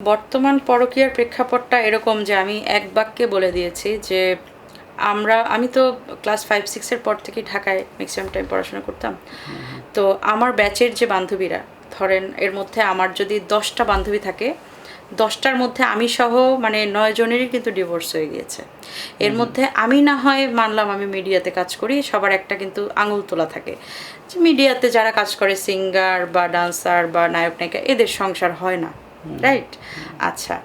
বর্তমান পরকীয়ার প্রেক্ষাপটটা এরকম যে আমি এক বাক্যে বলে দিয়েছি যে আমি তো ক্লাস 5-6-এর পর থেকেই ঢাকায় ম্যাক্সিমাম টাইম পড়াশোনা করতাম। তো আমার ব্যাচের যে বান্ধবীরা, ধরেন এর মধ্যে আমার যদি 10টা বান্ধবী থাকে, 10টার মধ্যে আমি সহ মানে 9 জনেরই কিন্তু ডিভোর্স হয়ে গিয়েছে। এর মধ্যে আমি না হয় মানলাম আমি মিডিয়াতে কাজ করি, সবার একটা কিন্তু আঙুল তোলা থাকে যে মিডিয়াতে যারা কাজ করে সিঙ্গার বা ডান্সার বা নায়ক নায়িকা এদের সংসার হয় না, রাইট? আচ্ছা,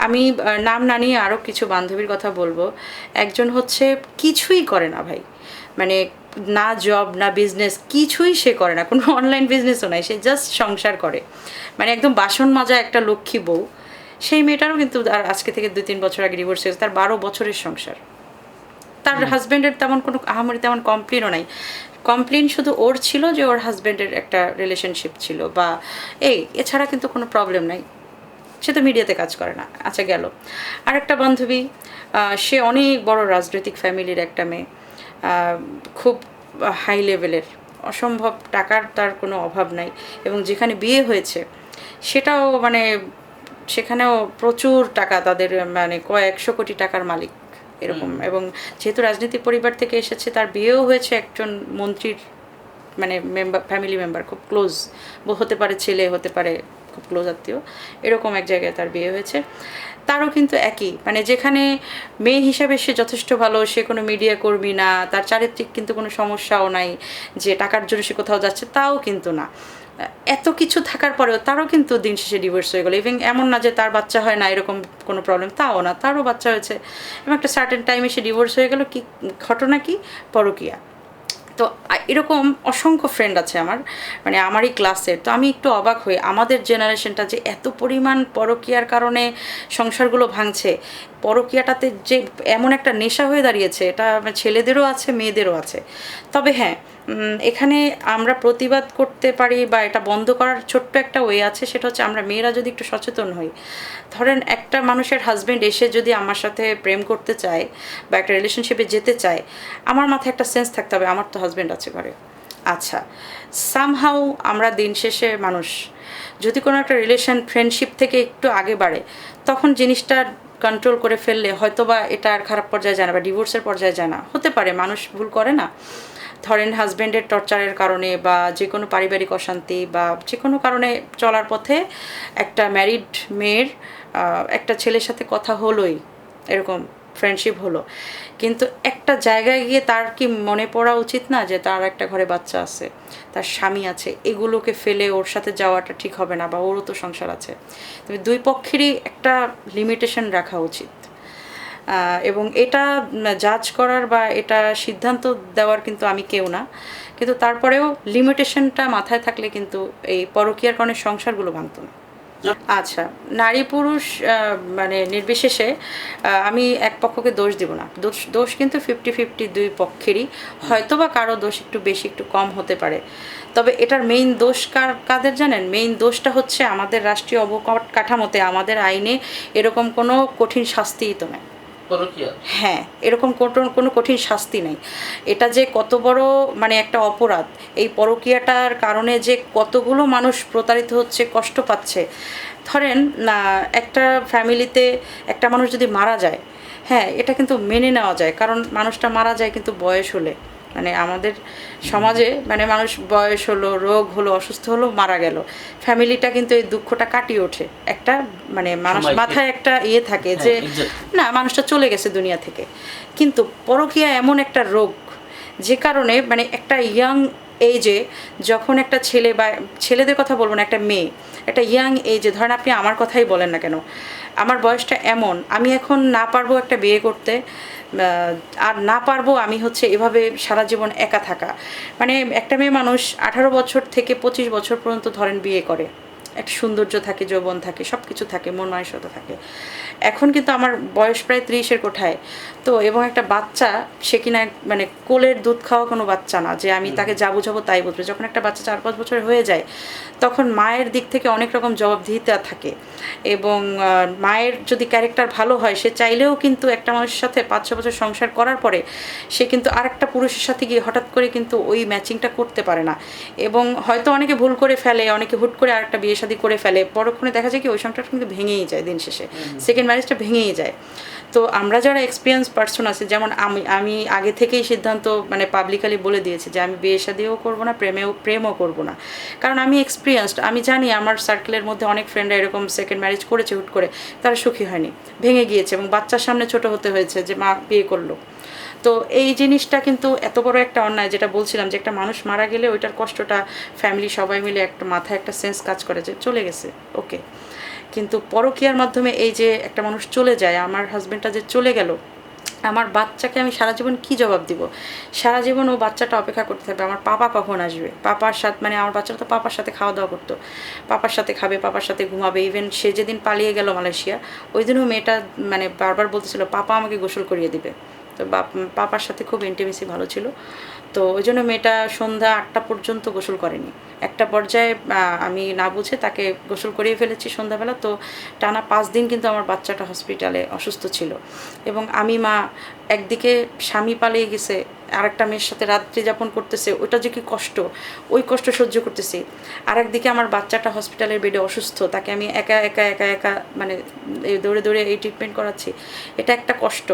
আমি নাম না নিয়ে আরও কিছু বান্ধবীর কথা বলবো। একজন হচ্ছে কিছুই করে না ভাই, মানে না জব না বিজনেস, কিছুই সে করে না, কোনো অনলাইন বিজনেসও নাই, সে জাস্ট সংসার করে, মানে একদম বাসন মাজা একটা লক্ষ্মী বউ। সেই মেয়েটারও কিন্তু আর আজকে থেকে 2-3 বছর আগে ডিভোর্স হয়েছে, তার 12 বছরের সংসার। তার হাজব্যান্ডের তেমন কোনো আহামরি তেমন কমপ্লেনও নাই। কমপ্লেন শুধু ওর ছিল যে ওর হাজব্যান্ডের একটা রিলেশনশিপ ছিল বা এছাড়া কিন্তু কোনো প্রবলেম নাই। সে তো মিডিয়াতে কাজ করে না। আচ্ছা, গেল। আরেকটা বান্ধবী, সে অনেক বড় রাজনৈতিক ফ্যামিলির একটা মেয়ে, খুব হাই লেভেলের, অসম্ভব টাকার তার কোনো অভাব নাই, এবং যেখানে বিয়ে হয়েছে সেটাও মানে সেখানেও প্রচুর টাকা, তাদের মানে কয়েকশো কোটি টাকার মালিক এরকম। এবং যেহেতু রাজনৈতিক পরিবার থেকে এসেছে, তার বিয়েও হয়েছে একজন মন্ত্রীর মানে ফ্যামিলি মেম্বার, খুব ক্লোজ হতে পারে, ছেলে হতে পারে, খুব ক্লোজ আত্মীয়, এরকম এক জায়গায় তার বিয়ে হয়েছে। তারও কিন্তু একই, মানে যেখানে মেয়ে হিসাবে সে যথেষ্ট ভালো, সে কোনো মিডিয়া কর্মী না, তার চারিত্রিক কিন্তু কোনো সমস্যাও নাই যে টাকার জন্য সে কোথাও যাচ্ছে, তাও কিন্তু না। এত কিছু থাকার পরেও তারও কিন্তু দিন শেষে ডিভোর্স হয়ে গেলো। ইভেন এমন না যে তার বাচ্চা হয় না, এরকম কোনো প্রবলেম, তাও না, তারও বাচ্চা হয়েছে এবং একটা সার্টেন টাইমে সে ডিভোর্স হয়ে গেলো। কি ঘটনা? কি পরকীয়া। তো এরকম অসংখ্য ফ্রেন্ড আছে আমার, মানে আমারই ক্লাসের। তো আমি একটু অবাক হই, আমাদের জেনারেশনটা যে এত পরিমাণ পরকীয়ার কারণে সংসারগুলো ভাঙছে, পরকীয়াটাতে যে এমন একটা নেশা হয়ে দাঁড়িয়েছে, এটা ছেলেদেরও আছে মেয়েদেরও আছে। তবে হ্যাঁ, এখানে আমরা প্রতিবাদ করতে পারি বা এটা বন্ধ করার ছোট্ট একটা ওয়ে আছে, সেটা হচ্ছে আমরা মেয়েরা যদি একটু সচেতন হই। ধরেন একটা মানুষের হাজব্যান্ড এসে যদি আমার সাথে প্রেম করতে চায় বা একটা রিলেশনশিপে যেতে চায়, আমার মাথায় একটা সেন্স থাকতে হবে আমার তো হাজব্যান্ড আছে ঘরে। আচ্ছা, সামহাউ আমরা দিন শেষে মানুষ, যদি কোনো একটা রিলেশন ফ্রেন্ডশিপ থেকে একটু আগে বাড়ে, তখন জিনিসটা কন্ট্রোল করে ফেললে হয়তো বা এটা আর খারাপ পর্যায়ে যায় না বা ডিভোর্সের পর্যায়ে যায় না। হতে পারে, মানুষ ভুল করে না। ধরেন হাজব্যান্ডের টর্চারের কারণে বা যে কোনো পারিবারিক অশান্তি বা যে কোনো কারণে চলার পথে একটা ম্যারিড মেয়ের একটা ছেলের সাথে কথা হলোই, এরকম ফ্রেন্ডশিপ হলো, কিন্তু একটা জায়গায় গিয়ে তার কি মনে পড়া উচিত না যে তার একটা ঘরে বাচ্চা আছে, তার স্বামী আছে, এগুলোকে ফেলে ওর সাথে যাওয়াটা ঠিক হবে না, বা ওরও তো সংসার আছে। তবে দুই পক্ষেরই একটা লিমিটেশন রাখা উচিত। এবং এটা জাজ করার বা এটা সিদ্ধান্ত দেওয়ার কিন্তু আমি কেউ না, কিন্তু তারপরেও লিমিটেশনটা মাথায় থাকলে কিন্তু এই পরকীয়ার কারণে সংসারগুলো ভাঙতো না। আচ্ছা, নারী পুরুষ মানে নির্বিশেষে আমি এক পক্ষকে দোষ দিব না। দোষ কিন্তু 50-50 দুই পক্ষেরই। হয়তো বা কারো দোষ একটু বেশি একটু কম হতে পারে, তবে এটার মেইন দোষ কাদের জানেন? মেইন দোষটা হচ্ছে আমাদের রাষ্ট্রীয় অবকাঠামোতে, আমাদের আইনে এরকম কোনো কঠিন শাস্তিই তো নেই। হ্যাঁ, এরকম কোনো কঠিন শাস্তি নেই। এটা যে কত বড় মানে একটা অপরাধ, এই পরকীয়াটার কারণে যে কতগুলো মানুষ প্রতারিত হচ্ছে, কষ্ট পাচ্ছে। ধরেন না, একটা ফ্যামিলিতে একটা মানুষ যদি মারা যায়, হ্যাঁ এটা কিন্তু মেনে নেওয়া যায়, কারণ মানুষটা মারা যায় কিন্তু বয়স হলে, মানে আমাদের সমাজে মানে মানুষ বয়স হলো, রোগ হলো, অসুস্থ হলো, মারা গেল, ফ্যামিলিটা কিন্তু এই দুঃখটা কাটিয়ে ওঠে। একটা মানে মানুষ মাথায় একটা থাকে যে না, মানুষটা চলে গেছে দুনিয়া থেকে। কিন্তু পরকীয়া এমন একটা রোগ যে কারণে মানে একটা ইয়াং এজে যখন একটা ছেলে, বা ছেলেদের কথা বলবো না, একটা মেয়ে একটা ইয়াং এজে, ধরেন আপনি আমার কথাই বলেন না কেন, আমার বয়সটা এমন, আমি এখন না পারবো একটা বিয়ে করতে, আর না পারবো আমি হচ্ছে এভাবে সারা জীবন একা থাকা। মানে একটা মেয়ে মানুষ 18 বছর থেকে 25 বছর পর্যন্ত ধরেন বিয়ে করে, একটা সৌন্দর্য থাকে, যৌবন থাকে, সব কিছু থাকে, মন মানসিকতা থাকে। এখন কিন্তু আমার বয়স প্রায় 30-এর কোঠায়, তো এবং একটা বাচ্চা, সে কিনা মানে কোলের দুধ খাওয়া কোনো বাচ্চা না যে আমি তাকে যা বুঝাবো তাই বুঝবে। যখন একটা বাচ্চা 4-5 বছর হয়ে যায়, তখন মায়ের দিক থেকে অনেক রকম জবাবদিহিতা থাকে, এবং মায়ের যদি ক্যারেক্টার ভালো হয়, সে চাইলেও কিন্তু একটা মানুষের সাথে 5-6 বছর সংসার করার পরে সে কিন্তু আরেকটা পুরুষের সাথে গিয়ে হঠাৎ করে কিন্তু ওই ম্যাচিংটা করতে পারে না, এবং হয়তো অনেকে ভুল করে ফেলে, অনেকে হুট করে আরেকটা বিয়ে শাদী করে ফেলে, পরক্ষণে দেখা যায় কি ওই সংসারটা কিন্তু ভেঙেই যায়, দিন শেষে সেকেন্ড ম্যারেজটা ভেঙেই যায়। তো আমরা যারা এক্সপিরিয়েন্স পার্সন আছে, যেমন আমি আগে থেকেই সিদ্ধান্ত মানে পাবলিকালি বলে দিয়েছি যে আমি বিয়ে শাদিও করবো না, প্রেমও করবো না, কারণ আমি এক্সপিরিয়েন্সড। আমি জানি আমার সার্কেলের মধ্যে অনেক ফ্রেন্ডরা এরকম সেকেন্ড ম্যারেজ করেছে, হুট করে তারা সুখী হয়নি, ভেঙে গিয়েছে এবং বাচ্চার সামনে ছোট হতে হয়েছে যে মা বিয়ে করলো। তো এই জিনিসটা কিন্তু এত বড় একটা অন্যায়, যেটা বলছিলাম যে একটা মানুষ মারা গেলে ওইটার কষ্টটা ফ্যামিলি সবাই মিলে একটা মাথায় একটা সেন্স কাজ করে যে চলে গেছে, ওকে। কিন্তু পরকীয়ার মাধ্যমে এই যে একটা মানুষ চলে যায়, আমার হাজব্যান্ডটা যে চলে গেল, আমার বাচ্চাকে আমি সারা জীবন কী জবাব দিব? সারা জীবন ও বাচ্চাটা অপেক্ষা করতে থাকবে আমার পাপা কখন আসবে, পাপার সাথে, মানে আমার বাচ্চাটা তো পাপার সাথে খাওয়া দাওয়া করতো, পাপার সাথে খাবে, পাপার সাথে ঘুমাবে। ইভেন সে যেদিন পালিয়ে গেল মালয়েশিয়া, ওই দিনও মেয়েটা মানে বারবার বলতেছিল পাপা আমাকে গোসল করিয়ে দিবে। তো পাপার সাথে খুব ইন্টিমেসি ভালো ছিল, তো ওই জন্য মেয়েটা সন্ধ্যা 8টা পর্যন্ত গোসল করেনি। একটা পর্যায়ে আমি না বুঝে তাকে গোসল করিয়ে ফেলেছি সন্ধ্যাবেলা। তো টানা 5 দিন কিন্তু আমার বাচ্চাটা হসপিটালে অসুস্থ ছিল, এবং আমি মা একদিকে স্বামী পালিয়ে গেছে, আরেকটা মেয়ের সাথে রাত্রি যাপন করতেছে, ওটা যে কি কষ্ট, ওই কষ্ট সহ্য করতেছি। আরেকদিকে আমার বাচ্চাটা হসপিটালের বেডে অসুস্থ, তাকে আমি একা একা একা একা মানে দৌড়ে দৌড়ে এই ট্রিটমেন্ট করাচ্ছি, এটা একটা কষ্ট।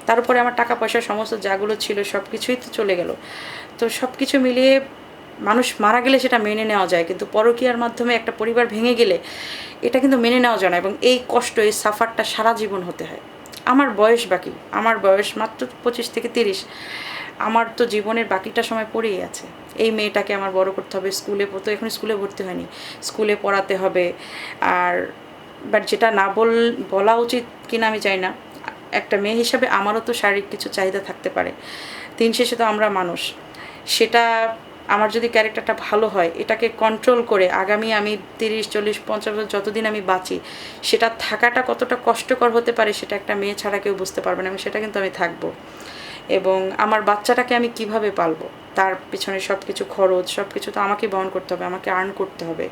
তার উপরে আমার টাকা পয়সা সমস্ত যাগুলো ছিল সব কিছুই তো চলে গেল। তো সব কিছু মিলিয়ে মানুষ মারা গেলে সেটা মেনে নেওয়া যায়, কিন্তু পরকীয়ার মাধ্যমে একটা পরিবার ভেঙে গেলে এটা কিন্তু মেনে নেওয়া যায় না, এবং এই কষ্ট, এই সাফারটা সারা জীবন হতে হয়। আমার বয়স বাকি, আমার বয়স মাত্র 25 থেকে 30, আমার তো জীবনের বাকিটা সময় পড়েই আছে। এই মেয়েটাকে আমার বড় করতে হবে, স্কুলে পড়তে, এখন স্কুলে ভর্তি হয়নি, স্কুলে পড়াতে হবে। আর বাট যেটা না বলা উচিত কিনা আমি চাই না, একটা মেয়ে হিসাবে আমারও তো শারীরিক কিছু চাহিদা থাকতে পারে, দিন শেষে তো আমরা মানুষ। সেটা আমার যদি ক্যারেক্টারটা ভালো হয়, এটাকে কন্ট্রোল করে আগামী আমি 30, 40, 50 বছর যতদিন আমি বাঁচি, সেটা থাকাটা কতটা কষ্টকর হতে পারে সেটা একটা মেয়ে ছাড়া কেউ বুঝতে পারবে না, এবং সেটা কিন্তু আমি থাকবো। এবং আমার বাচ্চাটাকে আমি কিভাবে পালবো, তার পিছনে সব কিছু খরচ, সব কিছু তো আমাকে বহন করতে হবে, আমাকে আর্ন করতে হবে।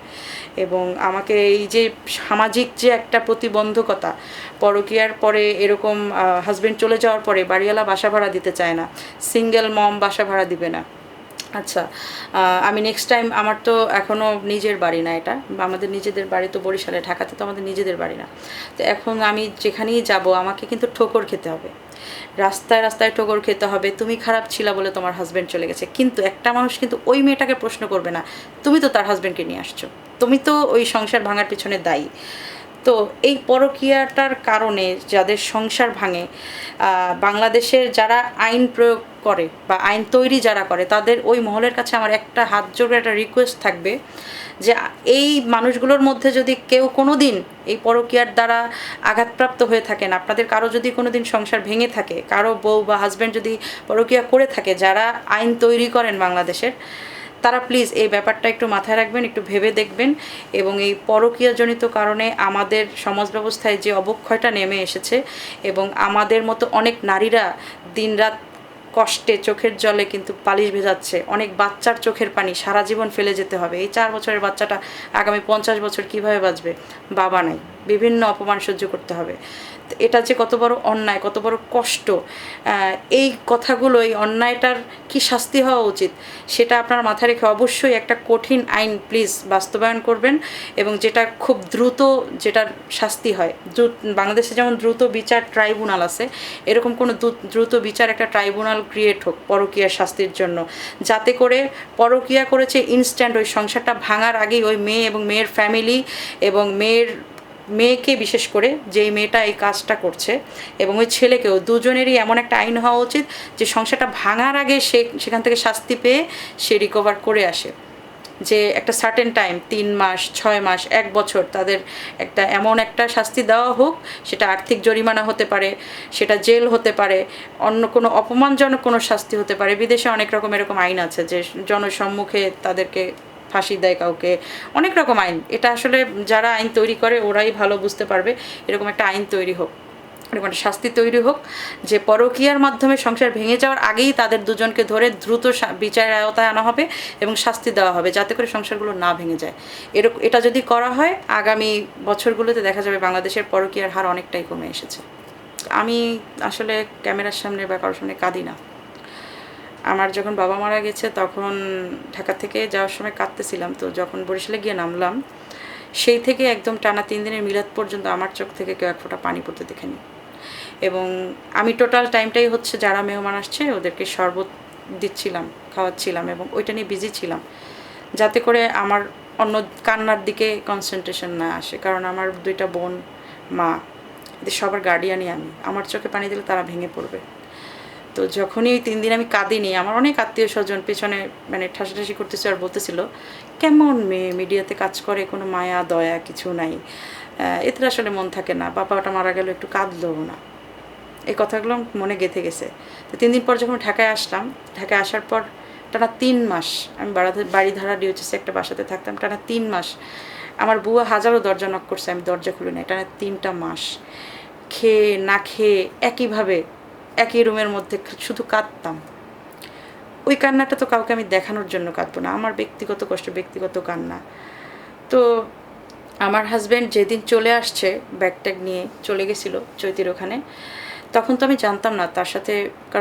এবং আমাকে এই যে সামাজিক যে একটা প্রতিবন্ধকতা, পরকীয়ার পরে এরকম হাজবেন্ড চলে যাওয়ার পরে বাড়িওয়ালা বাসা ভাড়া দিতে চায় না, সিঙ্গেল মম বাসা ভাড়া দিবে না। আচ্ছা, আমি নেক্সট টাইম, আমার তো এখনও নিজের বাড়ি না, এটা আমাদের নিজেদের বাড়ি তো বরিশালে, ঢাকাতে তো আমাদের নিজেদের বাড়ি না। তো এখন আমি যেখানেই যাব আমাকে কিন্তু ঠোকর খেতে হবে, রাস্তায় রাস্তায় ঠোকর খেতে হবে, তুমি খারাপ ছিলা বলে তোমার হাজব্যান্ড চলে গেছে। কিন্তু একটা মানুষ কিন্তু ওই মেয়েটাকে প্রশ্ন করবে না, তুমি তো তার হাজব্যান্ডকে নিয়ে আসছো, তুমি তো ওই সংসার ভাঙার পিছনে দায়ী। তো এই পরকীয়াটার কারণে যাদের সংসার ভাঙে, বাংলাদেশের যারা আইন প্রয়োগ করে বা আইন তৈরি যারা করে, তাদের ওই মহলের কাছে আমার একটা হাত জোড়ে একটা রিকোয়েস্ট থাকবে যে এই মানুষগুলোর মধ্যে যদি কেউ কোনো দিন এই পরকীয়ার দ্বারা আঘাতপ্রাপ্ত হয়ে থাকেন, আপনাদের কারো যদি কোনো দিন সংসার ভেঙে থাকে, কারো বউ বা হাজব্যান্ড যদি পরকীয়া করে থাকে, যারা আইন তৈরি করেন বাংলাদেশের, তারা প্লিজ এই ব্যাপারটা একটু মাথায় রাখবেন, একটু ভেবে দেখবেন। এবং এই পরকীয়াজনিত কারণে আমাদের সমাজ ব্যবস্থায় যে অবক্ষয়টা নেমে এসেছে, এবং আমাদের মতো অনেক নারীরা দিনরাত কষ্টে চোখের জলে কিন্তু পালিশ ভেজাচ্ছে, অনেক বাচ্চার চোখের পানি সারা জীবন ফেলে যেতে হবে। এই 4 বছরের বাচ্চাটা আগামী 50 বছর কীভাবে বাঁচবে? বাবা নাই, বিভিন্ন অপমান সহ্য করতে হবে। এটা যে কত বড় অন্যায়, কত বড় কষ্ট, এই কথাগুলো, এই অন্যায়টার কি শাস্তি হওয়া উচিত সেটা আপনার মাথায় রেখে অবশ্যই একটা কঠিন আইন প্লিজ বাস্তবায়ন করবেন, এবং যেটা খুব দ্রুত, যেটার শাস্তি হয়। বাংলাদেশে যেমন দ্রুত বিচার ট্রাইব্যুনাল আছে, এরকম কোনো দ্রুত বিচার একটা ট্রাইব্যুনাল ক্রিয়েট হোক পরকীয়ার শাস্তির জন্য, যাতে করে পরকীয়া করেছে ইনস্ট্যান্ট ওই সংসারটা ভাঙার আগেই ওই মেয়ে এবং মেয়ের ফ্যামিলি এবং মেয়েকে বিশেষ করে, যেই মেয়েটা এই কাজটা করছে, এবং ওই ছেলেকেও, দুজনেরই এমন একটা আইন হওয়া উচিত যে সংসারটা ভাঙার আগে সেখান থেকে শাস্তি পেয়ে সে রিকভার করে আসে। যে একটা সার্টেন টাইম, 3 মাস, 6 মাস, 1 বছর, তাদের একটা এমন একটা শাস্তি দেওয়া হোক, সেটা আর্থিক জরিমানা হতে পারে, সেটা জেল হতে পারে, অন্য কোনো অপমানজনক কোনো শাস্তি হতে পারে। বিদেশে অনেক রকম এরকম আইন আছে যে জনসম্মুখে তাদেরকে ফাঁসি দেয় কাউকে, অনেক রকম আইন। এটা আসলে যারা আইন তৈরি করে ওরাই ভালো বুঝতে পারবে। এরকম একটা আইন তৈরি হোক, এরকম একটা শাস্তি তৈরি হোক, যে পরকীয়ার মাধ্যমে সংসার ভেঙে যাওয়ার আগেই তাদের দুজনকে ধরে দ্রুত বিচারের আওতায় আনা হবে এবং শাস্তি দেওয়া হবে, যাতে করে সংসারগুলো না ভেঙে যায়। এটা যদি করা হয়, আগামী বছরগুলোতে দেখা যাবে বাংলাদেশের পরকীয়ার হার অনেকটাই কমে এসেছে। আমি আসলে ক্যামেরার সামনে বা কারোর সামনে কাঁদি না। আমার যখন বাবা মারা গেছে তখন ঢাকা থেকে যাওয়ার সময় কাঁদতেছিলাম, তো যখন বরিশালে গিয়ে নামলাম সেই থেকে একদম টানা 3 দিনের মিলাদ পর্যন্ত আমার চোখ থেকে কেউ এক ফোঁটা পানি পড়তে দেখেনি। এবং আমি টোটাল টাইমটাই হচ্ছে যারা মেহমান আসছে ওদেরকে শরবত দিচ্ছিলাম, খাওয়াচ্ছিলাম এবং ওইটা নিয়ে বিজি ছিলাম, যাতে করে আমার অন্য কান্নার দিকে কনসেন্ট্রেশন না আসে। কারণ আমার 2টা বোন, মা, এদের সবার গার্ডিয়ানই আমি। আমার চোখে পানি দিলে তারা ভেঙে পড়বে। তো যখনই 3 দিন আমি কাঁদিনি, আমার অনেক আত্মীয় স্বজন পেছনে মানে ঠাসাঠাসি করতেছে আর বলতেছিল, কেমন মেয়ে, মিডিয়াতে কাজ করে, কোনো মায়া দয়া কিছু নাই, এতে আসলে মন থাকে না, বাবাটা মারা গেল একটু কাঁদলেও না। এই কথাগুলো মনে গেঁথে গেছে। তো 3 দিন পর যখন ঢাকায় আসলাম, ঢাকায় আসার পর টানা 3 মাস আমি বাড়ি ভাড়া ডিওএইচএসে একটা বাসাতে থাকতাম। টানা 3 মাস আমার বুয়া হাজারো দরজা নক করছে, আমি দরজা খুলি নাই। টানা 3টা মাস খেয়ে না খেয়ে একইভাবে একই রুমের মধ্যে শুধু কাঁদতাম। ওই কান্নাটা তো কাউকে আমি দেখানোর জন্য কাঁদবো না, আমার ব্যক্তিগত কষ্ট, ব্যক্তিগত কান্না। তো আমার হাজব্যান্ড যেদিন চলে আসছে ব্যাগ ট্যাগ নিয়ে চলে গেছিলো চৈতির ওখানে, তখন তো আমি জানতাম না তার সাথে